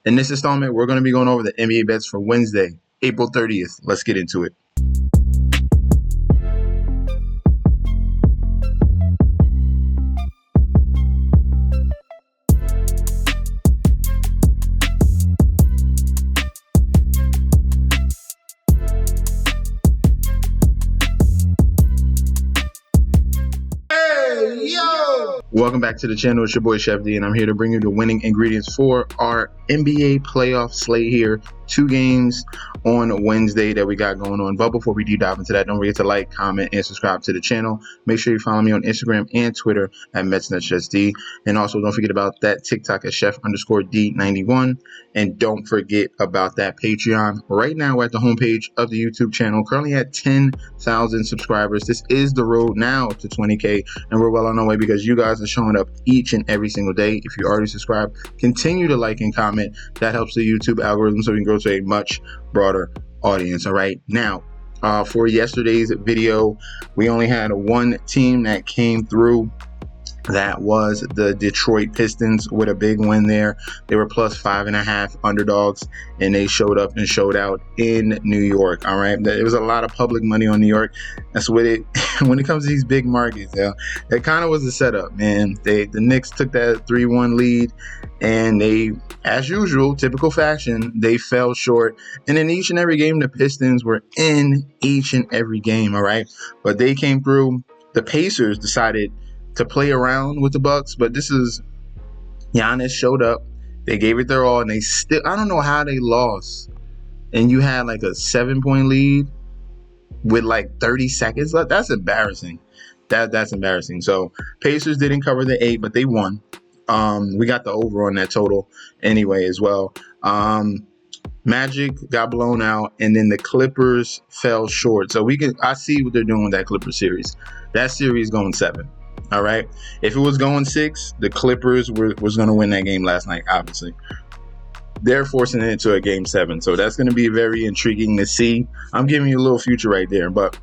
In this installment, we're going to be going over the NBA bets for Wednesday, April 30th. Let's get into it. Welcome back to the channel. It's your boy Chef D, and I'm here to bring you the winning ingredients for our NBA playoff slate here. 2 games on Wednesday that we got going on. But before we deep dive into that, don't forget to like, comment, and subscribe to the channel. Make sure you follow me on Instagram and Twitter at MetsNetChefD. And also don't forget about that TikTok at Chef_D91. And don't forget about that Patreon. Right now, we're at the homepage of the YouTube channel, currently at 10,000 subscribers. This is the road now to 20K, and we're well on our way because you guys are showing up each and every single day. If you already subscribed, continue to like and comment. That helps the YouTube algorithm so we can grow to a much broader audience. All right, now for yesterday's video, we only had one team that came through. That was the Detroit Pistons with a big win there. They were plus 5.5 underdogs, and they showed up and showed out in New York. All right, there was a lot of public money on New York. That's what it when it comes to these big markets. That kind of was the setup, man. The Knicks took that 3-1 lead, and they, as usual, typical fashion, they fell short. And in each and every game, the Pistons were in each and every game. All right, but they came through. The Pacers decided to play around with the Bucks, but this is Giannis showed up. They gave it their all, and they still, I don't know how they lost. And you had like a 7-point lead with like 30 seconds left. That's embarrassing. That's embarrassing. So Pacers didn't cover the 8, but they won. We got the over on that total anyway as well. Magic got blown out, and then the Clippers fell short. So I see what they're doing with that Clippers series. That series going 7. All right. If it was going 6, the Clippers was going to win that game last night, obviously. They're forcing it into a game 7. So that's going to be very intriguing to see. I'm giving you a little future right there. But,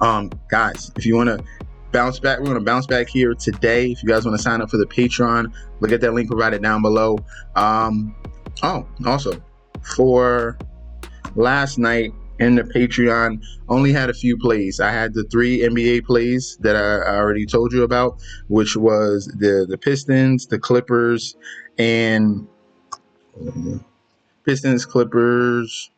guys, if you want to bounce back, we're going to bounce back here today. If you guys want to sign up for the Patreon, look at that link provided down below. Also, for last night, in the Patreon, only had a few plays. I had the 3 NBA plays that I already told you about, which was the Pistons, the Clippers, and Clippers,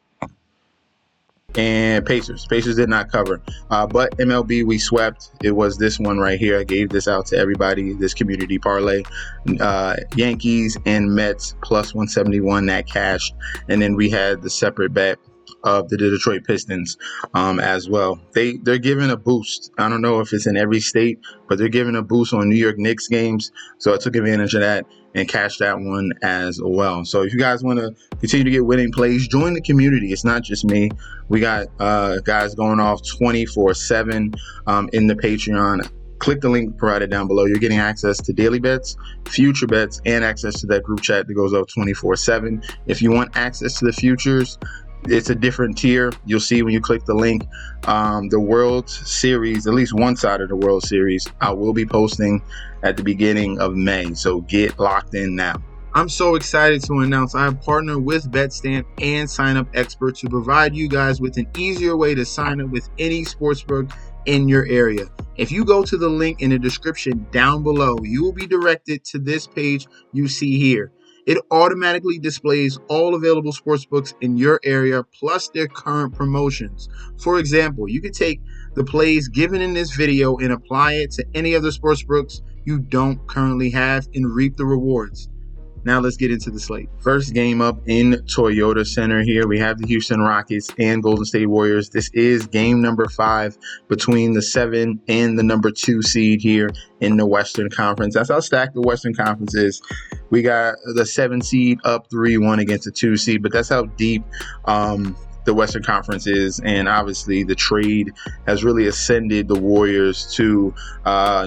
and Pacers. Pacers did not cover. But MLB, we swept. It was this one right here. I gave this out to everybody, this community parlay. Yankees and Mets plus 171, that cashed. And then we had the separate bet of the Detroit Pistons as well. They're giving a boost. I don't know if it's in every state, but they're giving a boost on New York Knicks games. So I took advantage of that and cashed that one as well. So if you guys want to continue to get winning plays, join the community. It's not just me. We got guys going off 24/7 in the Patreon. Click the link provided down below. You're getting access to daily bets, future bets, and access to that group chat that goes up 24/7. If you want access to the futures, it's a different tier. You'll see when you click the link. The World Series, at least one side of the World Series, I will be posting at the beginning of May. So get locked in now. I'm so excited to announce I have partnered with BetStamp and Sign Up Expert to provide you guys with an easier way to sign up with any sportsbook in your area. If you go to the link in the description down below, you will be directed to this page you see here. It automatically displays all available sportsbooks in your area plus their current promotions. For example, you could take the plays given in this video and apply it to any other sportsbooks you don't currently have and reap the rewards. Now let's get into the slate. First game up in Toyota Center here. We have the Houston Rockets and Golden State Warriors. This is game number 5 between the 7 and the number 2 seed here in the Western Conference. That's how stacked the Western Conference is. We got the 7 seed up 3-1 against the 2 seed, but that's how deep the Western Conference is, and obviously the trade has really ascended the Warriors to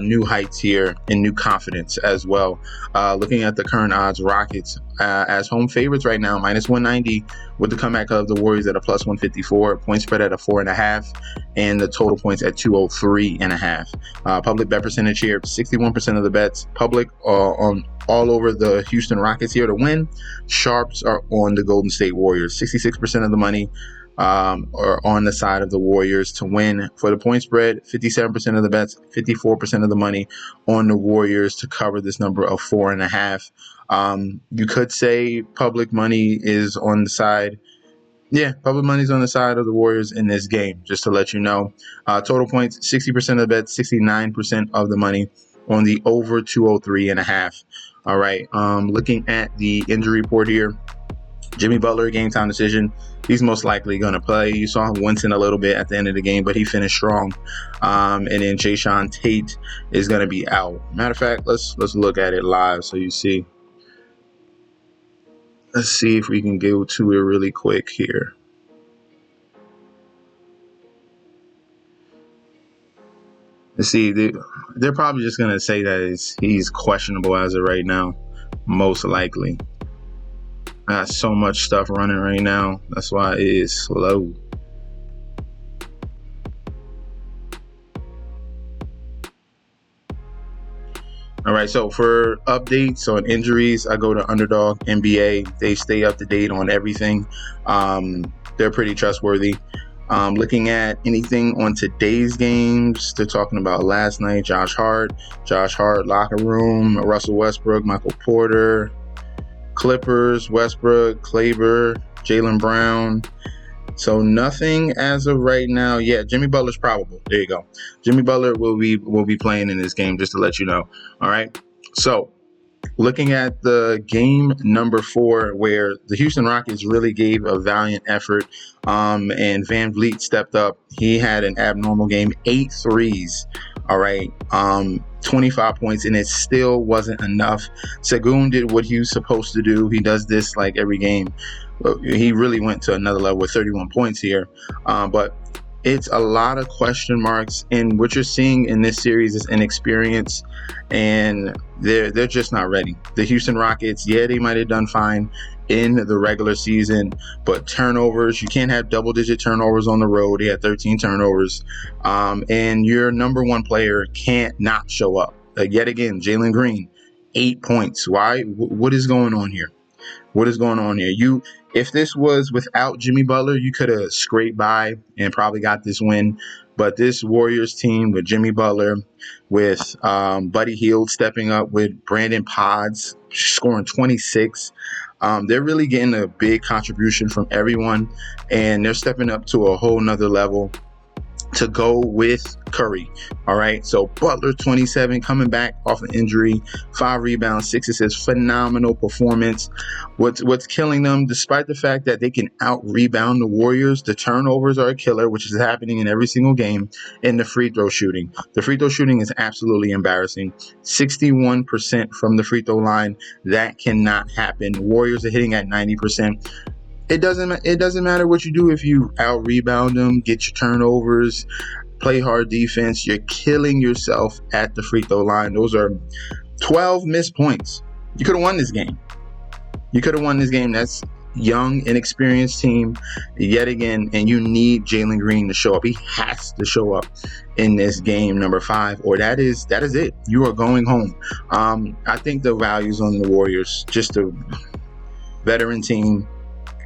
new heights here and new confidence as well. Looking at the current odds, Rockets as home favorites right now, minus 190, with the comeback of the Warriors at a plus 154, point spread at a 4.5, and the total points at 203.5. Public bet percentage here, 61% of the bets public on all over the Houston Rockets here to win. Sharps are on the Golden State Warriors. 66% of the money are on the side of the Warriors to win. For the point spread, 57% of the bets, 54% of the money on the Warriors to cover this number of 4.5. You could say public money is on the side. Yeah, public money's on the side of the Warriors in this game, just to let you know. Total points, 60% of the bets, 69% of the money on the over 203.5. All right, looking at the injury report here, Jimmy Butler, game time decision. He's most likely going to play. You saw him wincing a little bit at the end of the game, but he finished strong. And then Jayshawn Tate is going to be out. Matter of fact, let's look at it live so you see. Let's see if we can go to it really quick here. Let's see. They're probably just going to say that he's questionable as of right now, most likely. I got so much stuff running right now. That's why it is slow. All right, so for updates on injuries, I go to Underdog NBA. They stay up to date on everything. They're pretty trustworthy. Looking at anything on today's games, they're talking about last night, Josh Hart, locker room, Russell Westbrook, Michael Porter, Clippers, Westbrook, Kleber, Jaylen Brown. So nothing as of right now. Yeah, Jimmy Butler's probable. There you go. Jimmy Butler will be playing in this game, just to let you know. All right. So looking at the game number 4, where the Houston Rockets really gave a valiant effort, and Van Vliet stepped up. He had an abnormal game, 8 threes. All right. 25 points, and it still wasn't enough. Sengun did what he was supposed to do. He does this like every game. He really went to another level with 31 points here. But it's a lot of question marks, and what you're seeing in this series is inexperience, and they're just not ready. The Houston Rockets, yeah, they might have done fine in the regular season, but turnovers, you can't have double-digit turnovers on the road. They had 13 turnovers, and your number one player can't not show up. Yet again, Jalen Green, 8 points. Why? What is going on here? What is going on here? If this was without Jimmy Butler, you could have scraped by and probably got this win. But this Warriors team with Jimmy Butler, with Buddy Hield stepping up, with Brandon Podds scoring 26, they're really getting a big contribution from everyone, and they're stepping up to a whole nother level to go with Curry. All right, so Butler 27, coming back off an injury, 5 rebounds, 6 assists, phenomenal performance. What's killing them, despite the fact that they can out rebound the Warriors, the turnovers are a killer, which is happening in every single game. And the free throw shooting, is absolutely embarrassing. 61% from the free throw line. That cannot happen. Warriors are hitting at 90%. It doesn't matter what you do if you out rebound them, get your turnovers, play hard defense. You're killing yourself at the free throw line. Those are 12 missed points. You could have won this game. That's young, inexperienced team yet again, and you need Jalen Green to show up. He has to show up in this game number 5, or that is it. You are going home. I think the values on the Warriors, just a veteran team.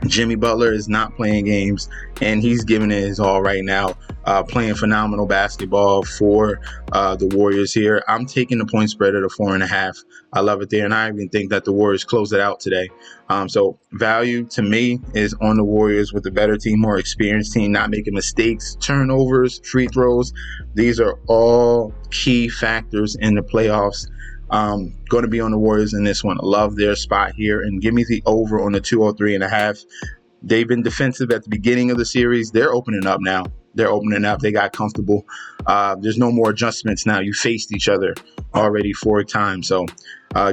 Jimmy Butler is not playing games, and he's giving it his all right now, playing phenomenal basketball for the Warriors here. I'm taking the point spread at a 4.5. I love it there, and I even think that the Warriors close it out today. So value to me is on the Warriors with the better team, more experienced team, not making mistakes, turnovers, free throws. These are all key factors in the playoffs. Going to be on the Warriors in this one. Love their spot here, and give me the over on the 203.5. They've been defensive at the beginning of the series. They're opening up now. They got comfortable. There's no more adjustments now. You faced each other already 4 times. So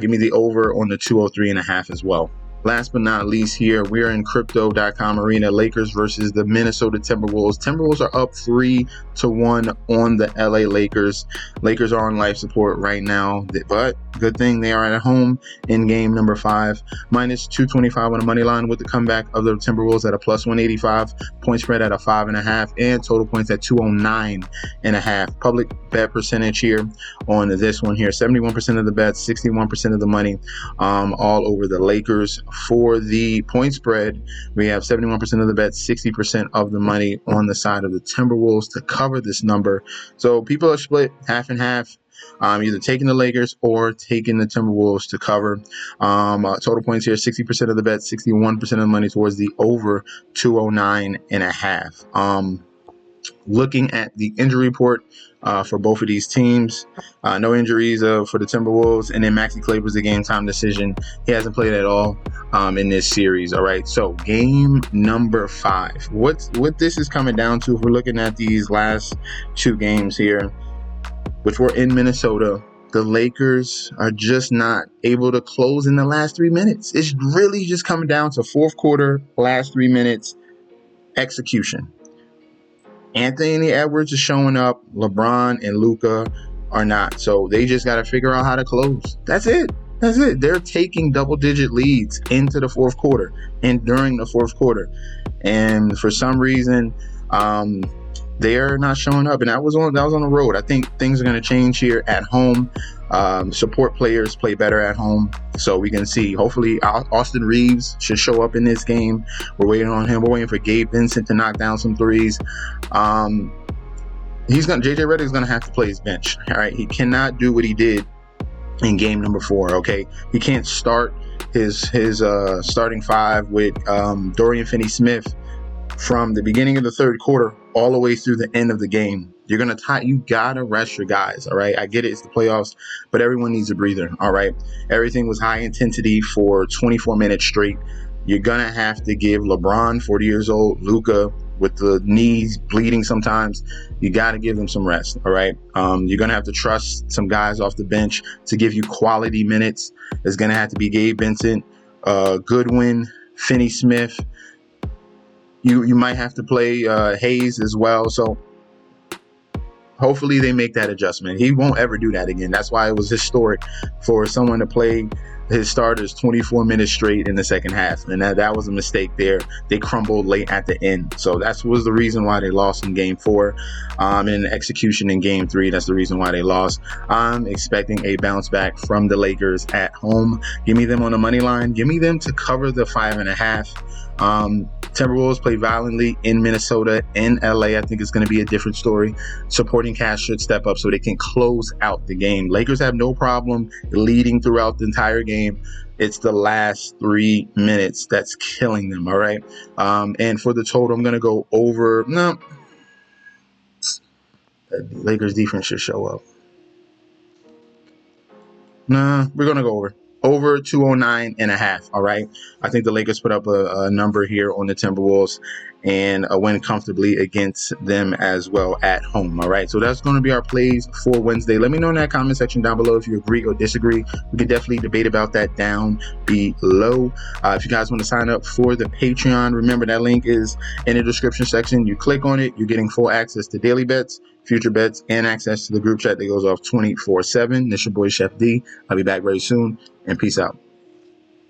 give me the over on the 203.5 as well. Last but not least here, we're in crypto.com arena. Lakers versus the Minnesota Timberwolves. Timberwolves are up 3-1 on the LA Lakers. Lakers are on life support right now, but good thing they are at home in game number 5. Minus 225 on the money line with the comeback of the Timberwolves at a plus 185. Point spread at a 5.5 and total points at 209.5. Public bet percentage here on this one here. 71% of the bets, 61% of the money, all over the Lakers. For the point spread, we have 71% of the bets, 60% of the money on the side of the Timberwolves to cover this number. So people are split half and half, either taking the Lakers or taking the Timberwolves to cover. Total points here, 60% of the bets, 61% of the money towards the over 209.5. Looking at the injury report for both of these teams, no injuries for the Timberwolves, and then Maxi Kleber's the game time decision. He hasn't played at all in this series. All right, so game number 5. What this is coming down to, if we're looking at these last 2 games here, which were in Minnesota, the Lakers are just not able to close in the last 3 minutes. It's really just coming down to fourth quarter, last 3 minutes execution. Anthony Edwards is showing up. LeBron and Luka are not. So they just got to figure out how to close. That's it. They're taking double-digit leads into the fourth quarter and during the fourth quarter. And for some reason, they're not showing up. And that was on the road. I think things are going to change here at home. Support players play better at home, so we can see. Hopefully, Austin Reeves should show up in this game. We're waiting on him. We're waiting for Gabe Vincent to knock down some threes. JJ Redick is gonna have to play his bench. All right, he cannot do what he did in game number 4. Okay, he can't start his starting 5 with Dorian Finney-Smith from the beginning of the third quarter all the way through the end of the game. You gotta rest your guys. All right, I get it, it's the playoffs, but everyone needs a breather. All right, everything was high intensity for 24 minutes straight. You're gonna have to give LeBron, 40 years old, Luka with the knees bleeding sometimes, you got to give them some rest. All right, you're gonna have to trust some guys off the bench to give you quality minutes. It's gonna have to be Gabe Vincent, Goodwin, Finney-Smith. You might have to play Hayes as well. So hopefully they make that adjustment. He won't ever do that again. That's why it was historic for someone to play his starters 24 minutes straight in the second half. And that was a mistake there. They crumbled late at the end. So that was the reason why they lost in game 4. And execution in game 3, that's the reason why they lost. I'm expecting a bounce back from the Lakers at home. Give me them on the money line. Give me them to cover the 5.5. Timberwolves play violently in Minnesota and LA. I think it's going to be a different story. Supporting cast should step up so they can close out the game. Lakers have no problem leading throughout the entire game. It's the last 3 minutes that's killing them. All right. And for the total, I'm going to go over. No, the Lakers defense should show up. Nah, we're going to go over 209.5. All right. I think the Lakers put up a number here on the Timberwolves and win comfortably against them as well at home. All right. So that's going to be our plays for Wednesday. Let me know in that comment section down below if you agree or disagree. We can definitely debate about that down below. If you guys want to sign up for the Patreon, remember that link is in the description section. You click on it, you're getting full access to daily bets, future bets, and access to the group chat that goes off 24/7. This is your boy Chef D. I'll be back very soon, and peace out.